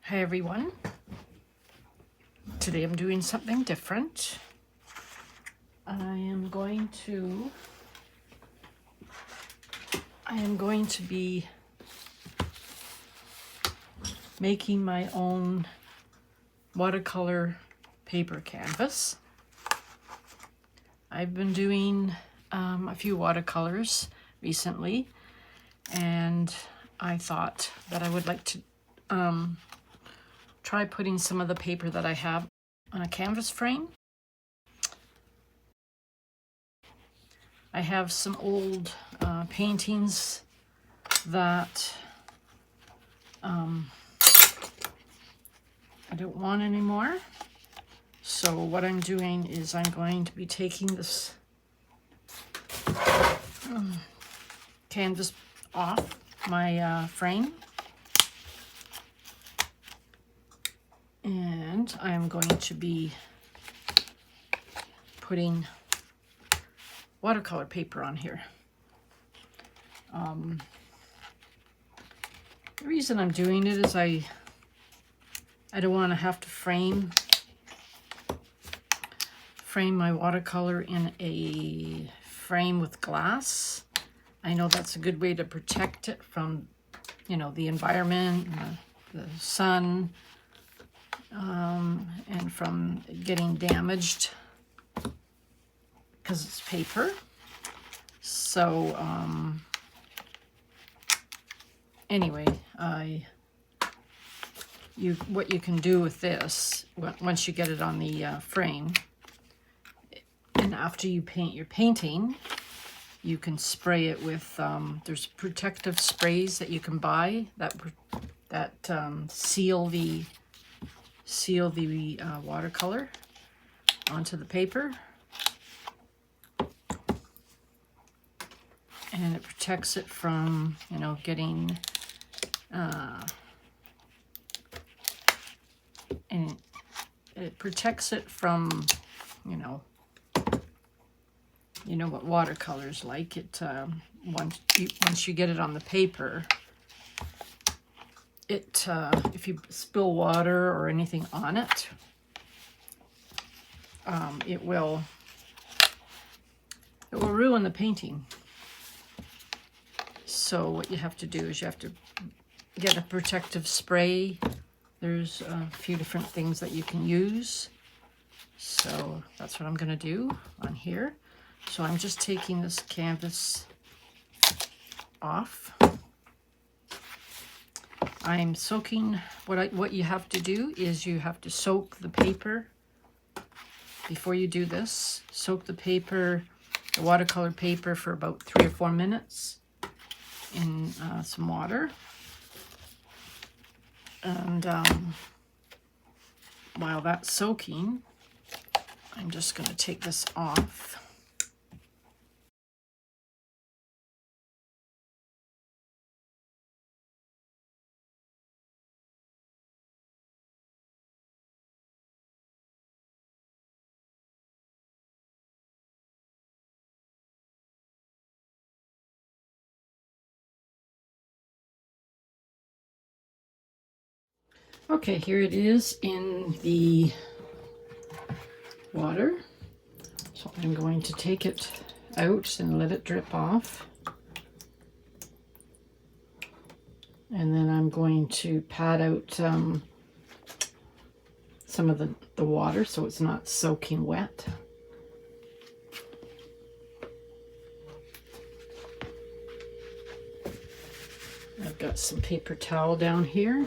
Hi everyone. Today I'm doing something different. I am going to be making my own watercolor paper canvas. I've been doing a few watercolors recently, and I thought that I would like to try putting some of the paper that I have on a canvas frame. I have some old paintings that I don't want anymore. So what I'm doing is I'm going to be taking this canvas off my frame, and I'm going to be putting watercolor paper on here. The reason I'm doing it is I don't want to have to frame my watercolor in a frame with glass. I know that's a good way to protect it from, the environment, the sun, and from getting damaged because it's paper. So anyway, what you can do with this, once you get it on the frame, and after you paint your painting, you can spray it with, there's protective sprays that you can buy that seal the watercolor onto the paper, and it protects it from, getting and it protects it from, what watercolor's like. It once you get it on the paper, it if you spill water or anything on it, it will ruin the painting. So what you have to do is you have to get a protective spray. There's a few different things that you can use. So that's what I'm going to do on here. So I'm just taking this canvas off. I'm soaking, what you have to do is you have to soak the paper before you do this. Soak the paper, the watercolor paper, for about 3 or 4 minutes in some water. And while that's soaking, I'm just going to take this off. Okay, here it is in the water. So I'm going to take it out and let it drip off. And then I'm going to pat out some of the water so it's not soaking wet. I've got some paper towel down here.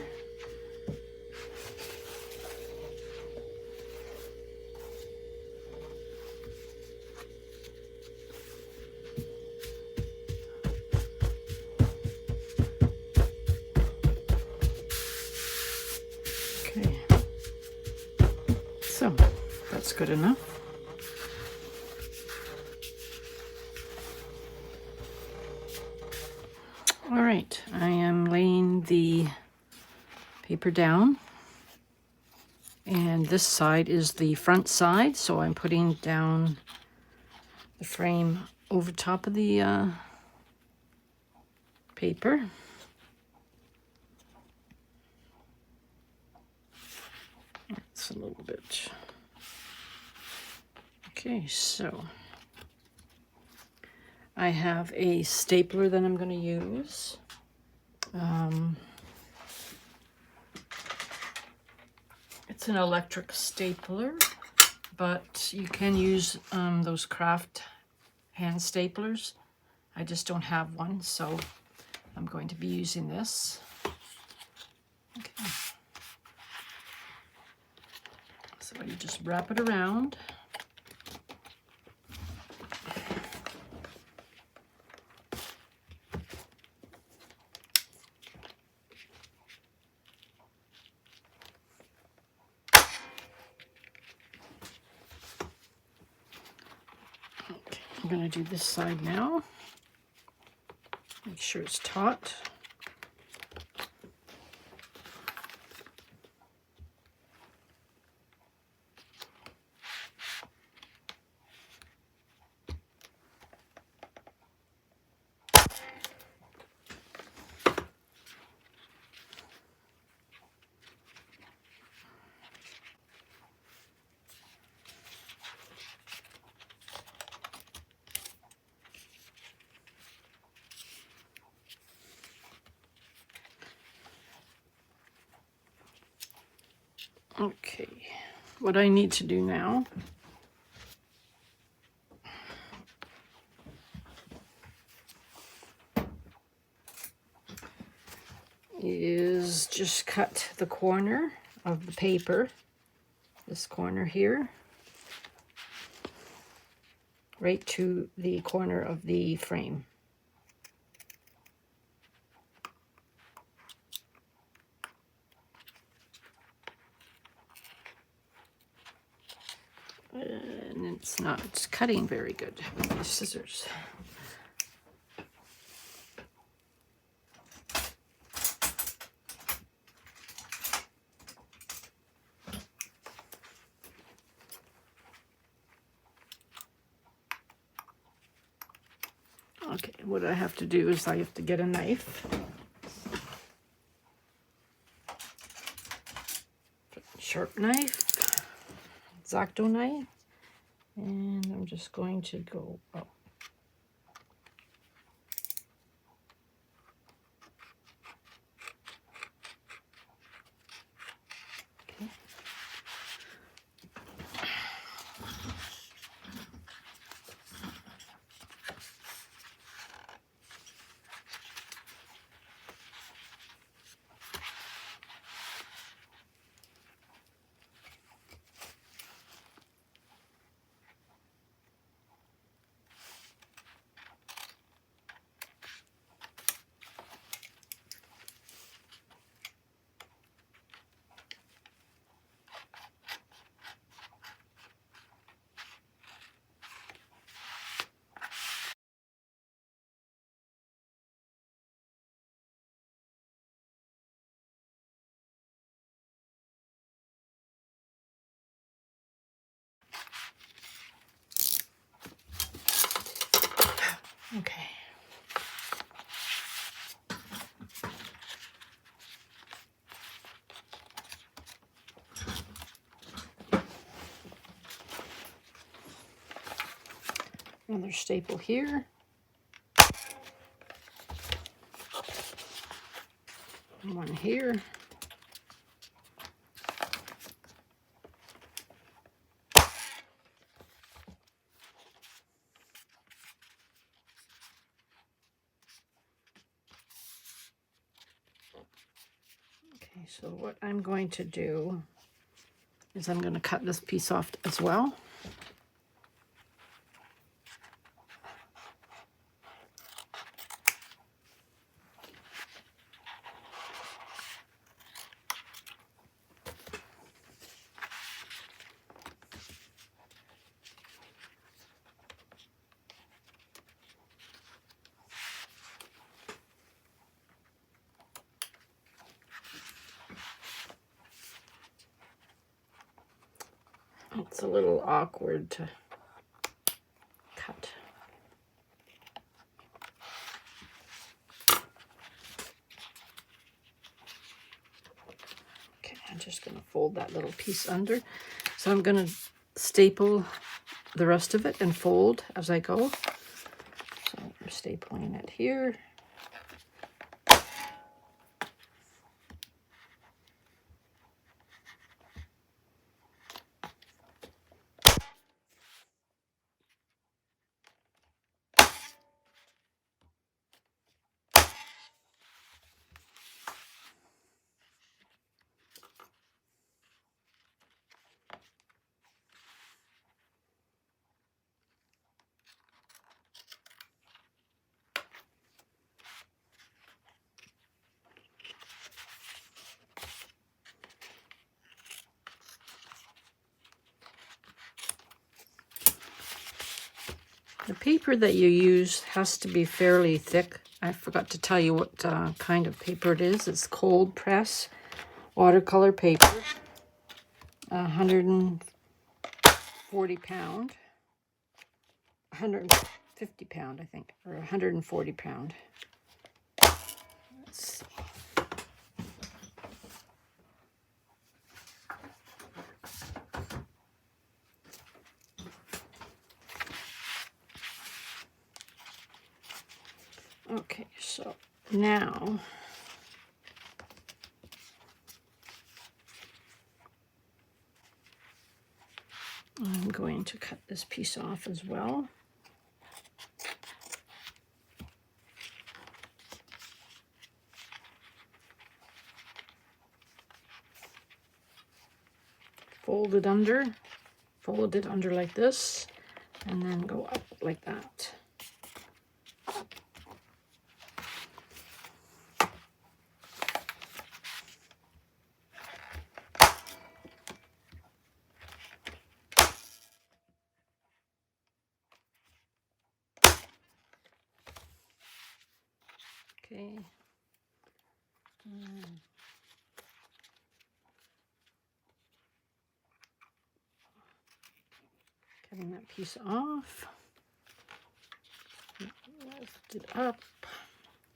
Okay, so that's good enough. All right, I am laying the paper down, and this side is the front side, so I'm putting down the frame over top of the paper. this a little bit. Okay, so I have a stapler that I'm going to use. It's an electric stapler, but you can use those craft hand staplers. I just don't have one, so I'm going to be using this. Okay. So you just wrap it around. Okay, I'm going to do this side now. Make sure it's taut. Okay, what I need to do now is just cut the corner of the paper, this corner here, right to the corner of the frame. And it's cutting very good with these scissors. Okay, what I have to do is I have to get a knife. Sharp knife, X-Acto knife, and I'm just going to go up. Okay. Okay. Another staple here. One here. Okay, so what I'm going to do is I'm going to cut this piece off as well. It's a little awkward to cut. Okay, I just going to fold that little piece under. So I'm going to staple the rest of it and fold as I go. So I'm stapling it here. The paper that you use has to be fairly thick. I forgot to tell you what kind of paper it is. It's cold press watercolor paper, 140 pound, 150 pound, I think, or 140 pound. Let's see. Okay, so now I'm going to cut this piece off as well. Fold it under like this, and then go up like that. Okay. Cutting that piece off. Lift it up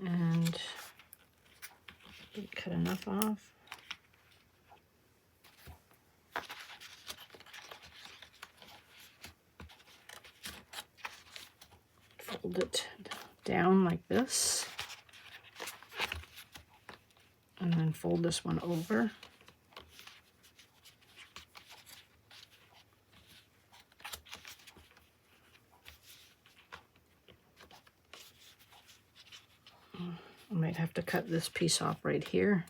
and didn't cut enough off. Fold it down like this. And then fold this one over. I might have to cut this piece off right here.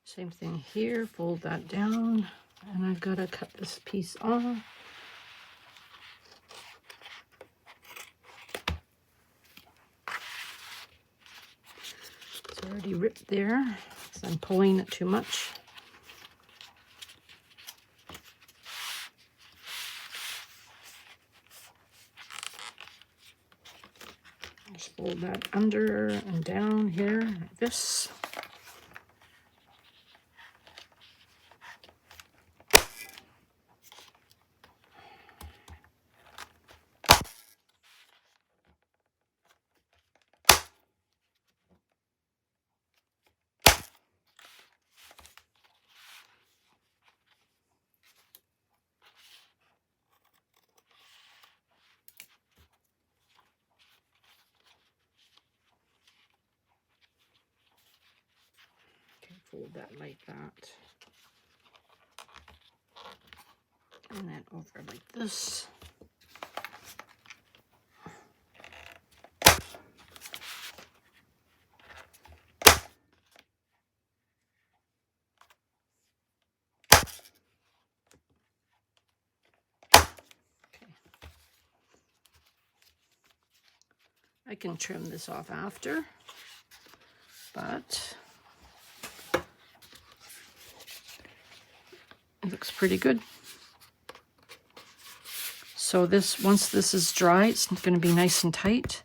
Same thing here, fold that down, and I've got to cut this piece off. It's already ripped there, so I'm pulling it too much. Just fold that under and down here like this. Fold that like that. And then over like this. Okay. I can trim this off after, but it looks pretty good. So once this is dry, it's going to be nice and tight,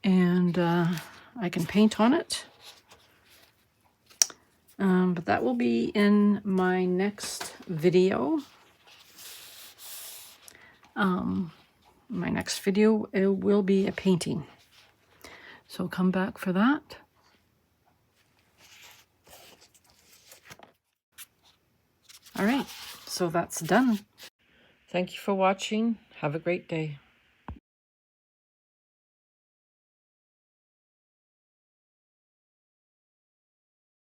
and I can paint on it. But that will be in my next video. My next video, it will be a painting. So come back for that. All right, so that's done. Thank you for watching. Have a great day.